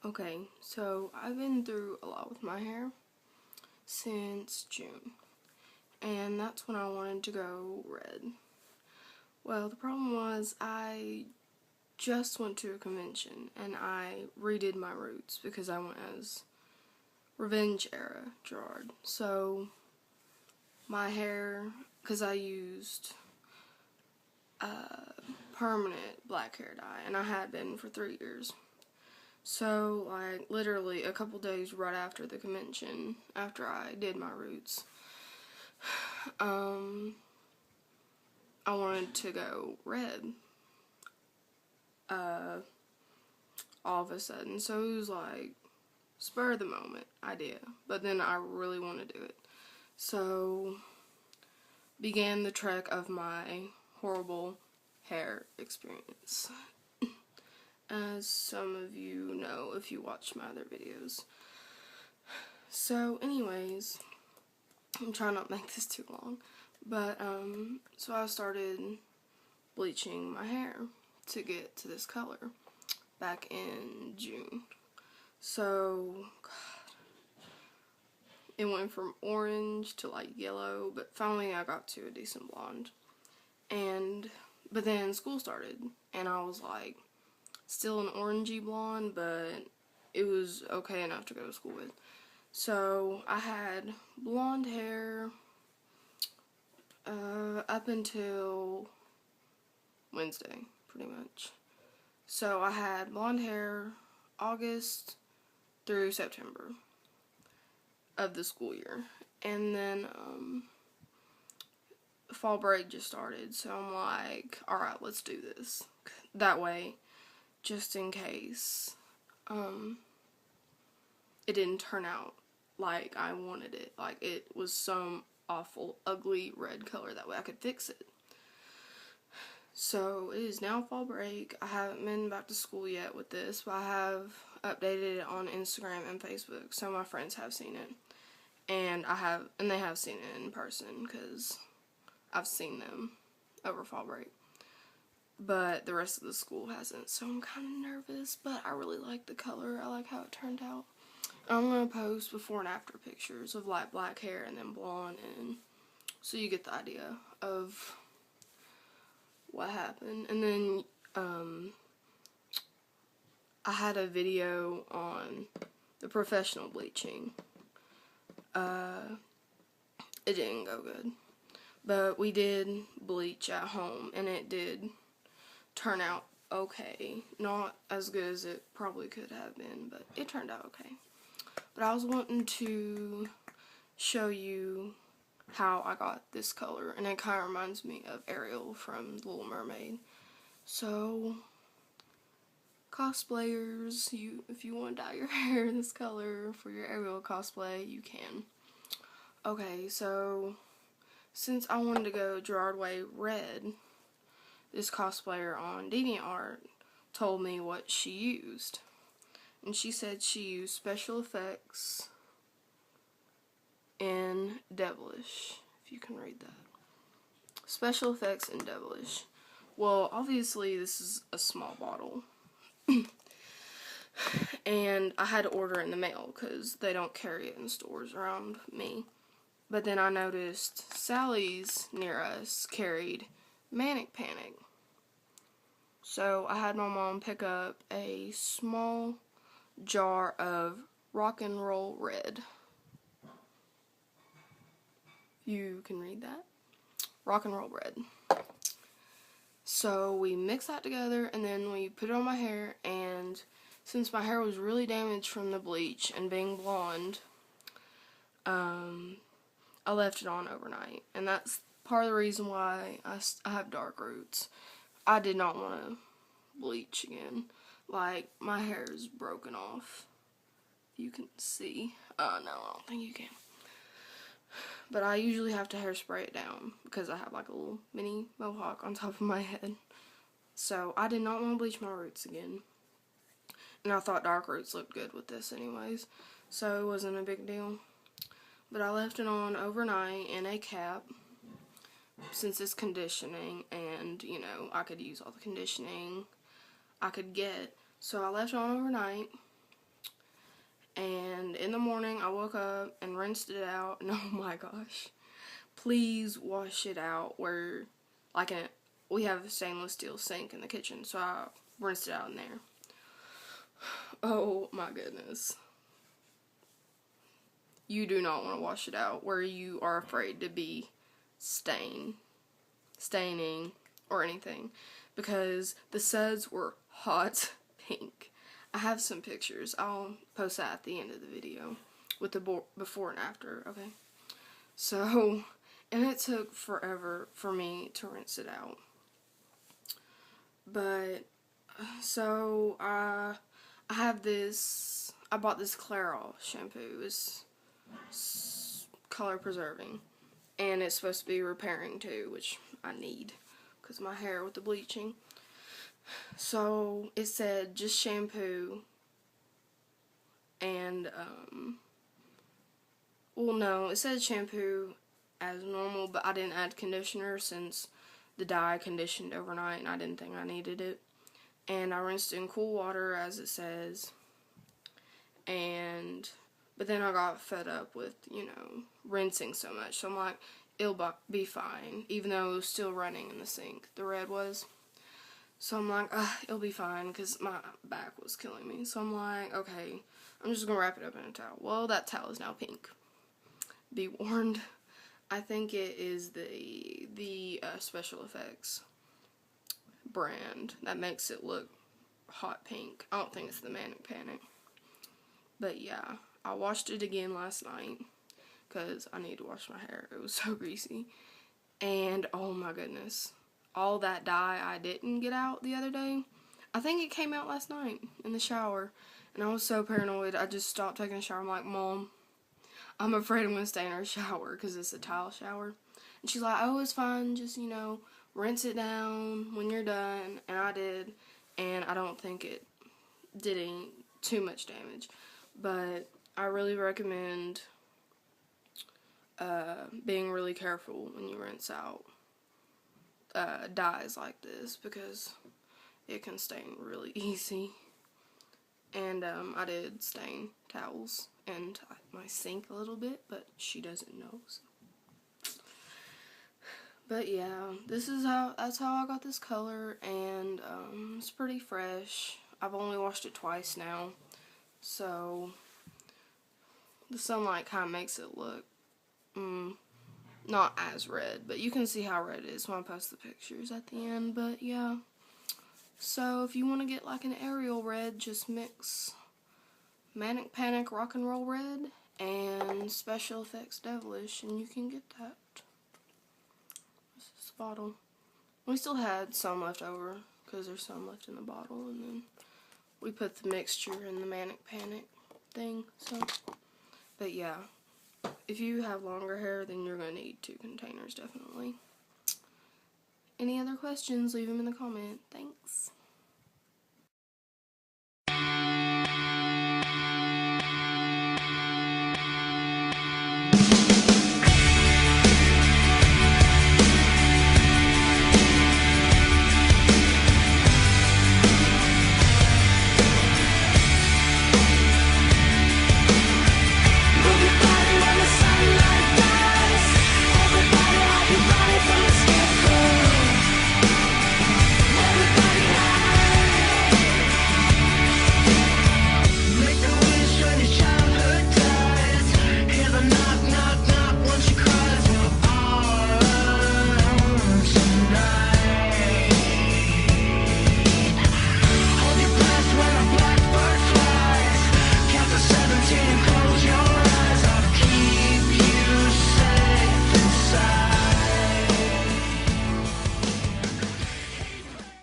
Okay, so I've been through a lot with my hair since June, and that's when I wanted to go red. Well, the problem was I just went to a convention and I redid my roots because I went as Revenge era Gerard. So my hair, because I used permanent black hair dye, and I had been for 3 years. So, like, literally a couple days right after the convention, after I did my roots, I wanted to go red, all of a sudden. So it was like, spur of the moment idea, but then I really want to do it. So, began the trek of my horrible hair experience. As some of you know if you watch my other videos. So anyways, I'm trying not to make this too long, but so I started bleaching my hair to get to this color back in June. So, God, it went from orange to like yellow, but finally I got to a decent blonde. But then school started, and I was like, still an orangey blonde, but it was okay enough to go to school with. So I had blonde hair up until Wednesday, pretty much. So I had blonde hair August through September of the school year. And then fall break just started, so I'm like, alright, let's do this. That way, just in case it didn't turn out like I wanted it. Like, it was some awful, ugly red color. That way I could fix it. So, it is now fall break. I haven't been back to school yet with this, but I have updated it on Instagram and Facebook, so my friends have seen it. And they have seen it in person, because I've seen them over fall break. But the rest of the school hasn't, so I'm kind of nervous, but I really like the color. I like how it turned out. I'm going to post before and after pictures of like black hair and then blonde, and so you get the idea of what happened. And then I had a video on the professional bleaching. It didn't go good, but we did bleach at home, and it did turn out okay. Not as good as it probably could have been, but it turned out okay. But I was wanting to show you how I got this color, and it kind of reminds me of Ariel from The Little Mermaid. So, cosplayers, if you want to dye your hair this color for your Ariel cosplay, you can. Okay, so since I wanted to go Gerard Way red, this cosplayer on DeviantArt told me what she used. And she said she used special effects in Devilish, if you can read that. Special effects in Devilish. Well, obviously this is a small bottle. And I had to order it in the mail because they don't carry it in stores around me. But then I noticed Sally's near us carried Manic Panic. So I had my mom pick up a small jar of rock and roll red. You can read that. Rock and roll red. So we mix that together, and then we put it on my hair, and since my hair was really damaged from the bleach and being blonde, I left it on overnight, and that's part of the reason why I have dark roots. I did not want to bleach again. Like, my hair is broken off. You can see. No, I don't think you can. But I usually have to hairspray it down because I have like a little mini mohawk on top of my head. So I did not want to bleach my roots again. And I thought dark roots looked good with this anyways, so it wasn't a big deal. But I left it on overnight in a cap since it's conditioning, and you know, I could use all the conditioning I could get. So I left it on overnight, And in the morning, I woke up and rinsed it out, and oh my gosh, please wash it out where, like, we have a stainless steel sink in the kitchen, so I rinsed it out in there. Oh my goodness. You do not want to wash it out where you are afraid to be staining, or anything, because the suds were hot pink. I have some pictures. I'll post that at the end of the video with the before and after, okay? So, and it took forever for me to rinse it out. But, so, I have this, I bought this Clairol shampoo. It's color preserving. And it's supposed to be repairing too, which I need because my hair with the bleaching. So it said just shampoo and well, no, it said shampoo as normal, but I didn't add conditioner since the dye conditioned overnight and I didn't think I needed it. And I rinsed it in cool water as it says, but then I got fed up with, you know, rinsing so much. So I'm like, it'll be fine, even though it was still running in the sink. The red was. So I'm like, it'll be fine, because my back was killing me. So I'm like, okay, I'm just going to wrap it up in a towel. Well, that towel is now pink. Be warned. I think it is the Special Effects brand that makes it look hot pink. I don't think it's the Manic Panic. But yeah, I washed it again last night because I need to wash my hair. It was so greasy. And oh my goodness, all that dye I didn't get out the other day, I think it came out last night in the shower. And I was so paranoid, I just stopped taking a shower. I'm like, Mom, I'm afraid I'm going to stay in our shower because it's a tile shower. And she's like, oh, it's fine, just, you know, rinse it down when you're done. And I did, and I don't think it did any too much damage. But I really recommend being really careful when you rinse out dyes like this, because it can stain really easy. And I did stain towels and my sink a little bit, but she doesn't know. So. But yeah, that's how I got this color, and it's pretty fresh. I've only washed it twice now, so the sunlight kind of makes it look not as red, but you can see how red it is when I post the pictures at the end. But yeah, so if you want to get like an Ariel red, just mix Manic Panic Rock and Roll Red and Special Effects Devilish, and you can get that. This is the bottle. We still had some left over because there's some left in the bottle, and then we put the mixture in the Manic Panic thing. So, but yeah, if you have longer hair, then you're going to need 2 containers, definitely. Any other questions, leave them in the comment. Thanks.